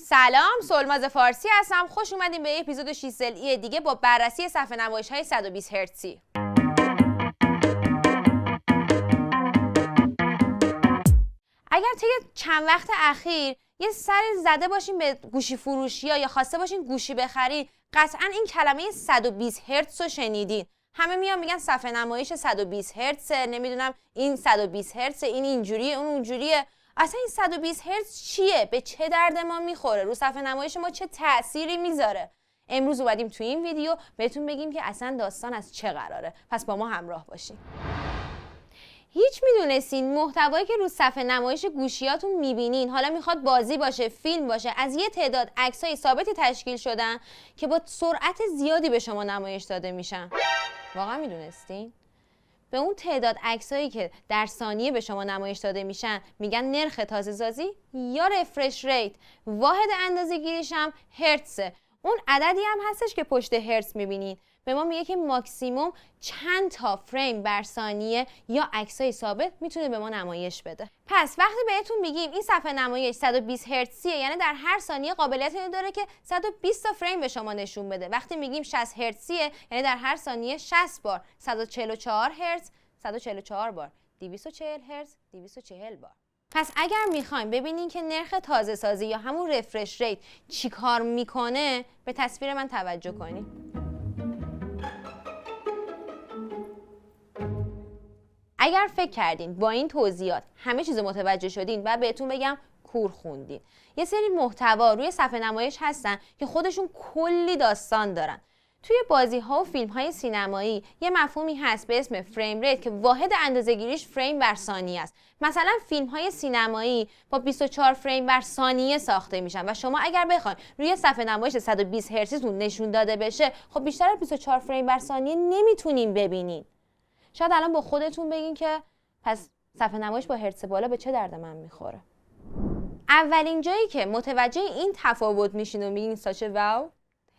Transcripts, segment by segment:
سلام، سلماز فارسی هستم. خوش اومدیم به اپیزود 6 ضلعی دیگه با بررسی صفحه نمایش‌های 120 هرتزی. اگر طی چند وقت اخیر یه سر زده باشین به گوشی فروشی‌ها یا خواسته باشین گوشی بخرید، قطعاً این کلمه 120 هرتز رو شنیدین. همه میان میگن صفحه نمایش 120 هرتز، نمیدونم این 120 هرتز، این اینجوریه، اون اونجوریه. اصلا این 120 هرتز چیه؟ به چه درد ما میخوره؟ رو صفحه نمایش ما چه تأثیری میذاره؟ امروز اومدیم تو این ویدیو بهتون بگیم که اصلا داستان از چه قراره. پس با ما همراه باشین. هیچ میدونستین محتوایی که رو صفحه نمایش گوشیاتون میبینین، حالا میخواد بازی باشه، فیلم باشه، از یه تعداد عکسای ثابتی تشکیل شدن که با سرعت زیادی به شما نمایش داده میشن؟ واقعا میدونستین؟ به اون تعداد عکسایی که در ثانیه به شما نمایش داده میشن میگن نرخ تازه سازی یا رفرش ریت. واحد اندازه‌گیریش هم هرتزه. اون عددی هم هستش که پشت هرتز میبینین. به ما میگه که ماکسیموم چند تا فریم بر ثانیه یا عکسای ثابت میتونه به ما نمایش بده. پس وقتی بهتون میگیم این صفحه نمایش 120 هرتزیه، یعنی در هر ثانیه قابلیت اینو داره که 120 تا فریم به شما نشون بده. وقتی میگیم 60 هرتزیه، یعنی در هر ثانیه 60 بار، 144 هرتز 144 بار، 240 هرتز 240 بار. پس اگر میخوایم ببینین که نرخ تازه سازی یا همون رفرش ریت چی کار میکنه، به تصویر من توجه کنین. اگر فکر کردین با این توضیحات همه چیز متوجه شدین و بهتون بگم کور خوندین. یه سری محتوا روی صفحه نمایش هستن که خودشون کلی داستان دارن. توی بازی ها و فیلم های سینمایی یه مفهومی هست به اسم فریم ریت که واحد اندازه‌گیریش فریم بر ثانیه است. مثلا فیلم های سینمایی با 24 فریم بر ثانیه ساخته میشن و شما اگر بخواید روی صفحه نمایش 120 هرتزتون نشون داده بشه، خب بیشتر از 24 فریم بر ثانیه نمیتونین ببینین. شاید الان با خودتون بگین که پس صفحه نمایش با هرتز بالا به چه درد من میخوره؟ اولین جایی که متوجه این تفاوت میشین و میگین ساچه واو،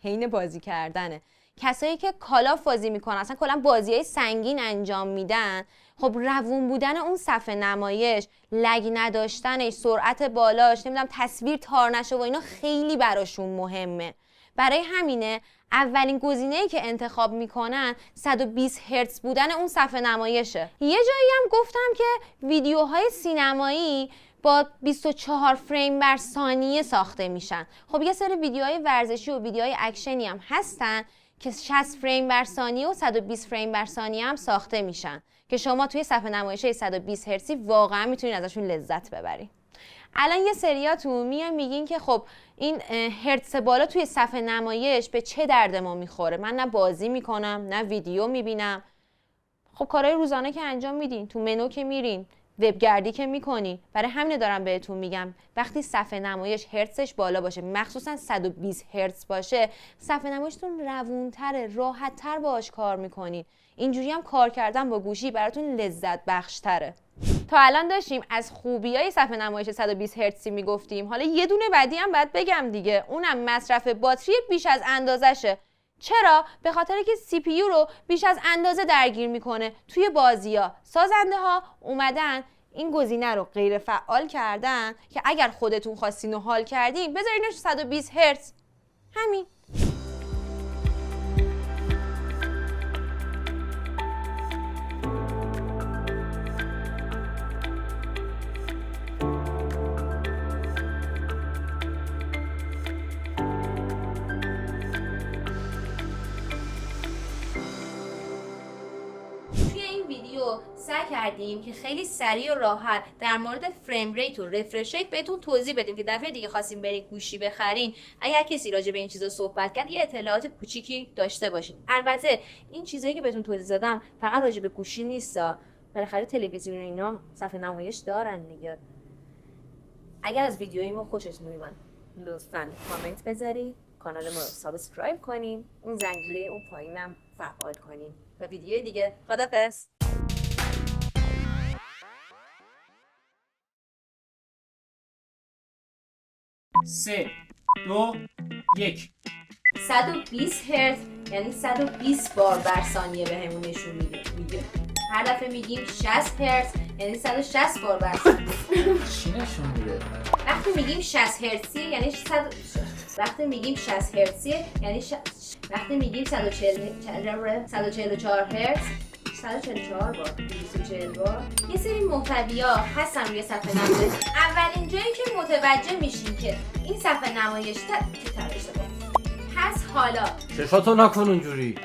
حین بازی کردنه. کسایی که کالاف بازی میکنن، اصلا کلا بازیای سنگین انجام میدن، خب روون بودن اون صفحه نمایش، لگ نداشتنش، سرعت بالاش، نمیدونم تصویر تار نشه و اینا خیلی براشون مهمه. برای همینه اولین گزینه‌ای که انتخاب میکنن 120 هرتز بودن اون صفحه نمایشه. یه جایی هم گفتم که ویدیوهای سینمایی با 24 فریم بر ثانیه ساخته میشن. خب یه سری ویدیوهای ورزشی و ویدیوهای اکشنی هم هستن که 60 فریم بر ثانیه و 120 فریم بر ثانیه هم ساخته میشن که شما توی صفحه نمایش 120 هرتزی واقعا میتونین ازشون لذت ببرین. الان یه سریاتون میان میگین که خب این هرتز بالا توی صفحه نمایش به چه درد ما میخوره؟ من نه بازی میکنم نه ویدیو میبینم. خب کارهای روزانه که انجام میدین، تو منو که میرین، وبگردی که میکنی. برای همین دارم بهتون میگم وقتی صفحه نمایش هرتزش بالا باشه، مخصوصا 120 هرتز باشه، صفحه نمایشتون روونتره، راحت‌تر باهاش کار میکنین. اینجوری هم کار کردن با گوشی براتون لذت بخش‌تره. تا الان داشتیم از خوبیای صفحه نمایش 120 هرتزی میگفتیم. حالا یه دونه بعدی هم باید بگم دیگه، اونم مصرف باتری بیش از اندازشه. چرا؟ به خاطر که سی پی یو رو بیش از اندازه درگیر میکنه. توی بازی‌ها سازنده ها اومدن این گزینه رو غیر فعال کردن که اگر خودتون خواستین و حال کردین بذارینش 120 هرتز. همین. سعی کردیم که خیلی سریع و راحت در مورد فریم ریت و رفرش ریت بهتون توضیح بدیم که دفعه دیگه خواستیم برین گوشی بخرین، اگر کسی راجع به این چیزا صحبت کرد یه اطلاعات کوچیکی داشته باشین. البته این چیزایی که بهتون توضیح دادم فقط راجع به گوشی نیستا، بالاخره تلویزیون اینا صفحه نمایش دارن دیگه. اگر از ویدیوی ما خوشتون اومد لطفاً کامنت بذارید، کانال ما رو سابسکرایب کنین، اون زنگوله اون پایینم فعال کنین. و ویدیوی دیگه خدافظ. 3 2 1 120 هرتز یعنی 120 بار بر ثانیه بهمون نشون میده. هر دفعه میگیم 60 هرتز یعنی 160 بار بر ثانیه. چی نشون میده؟ وقتی میگیم 60 هرتزیه یعنی 100 وقتی میگیم 60 هرتزیه یعنی وقتی میگیم 144 هرتز 144 بار 240 بار. یه سری محتویات هستن روی صفحه نمایش. اولین جایی که متوجه میشیم که این صفحه نمایش پس حالا چشاتو نکن اونجوری.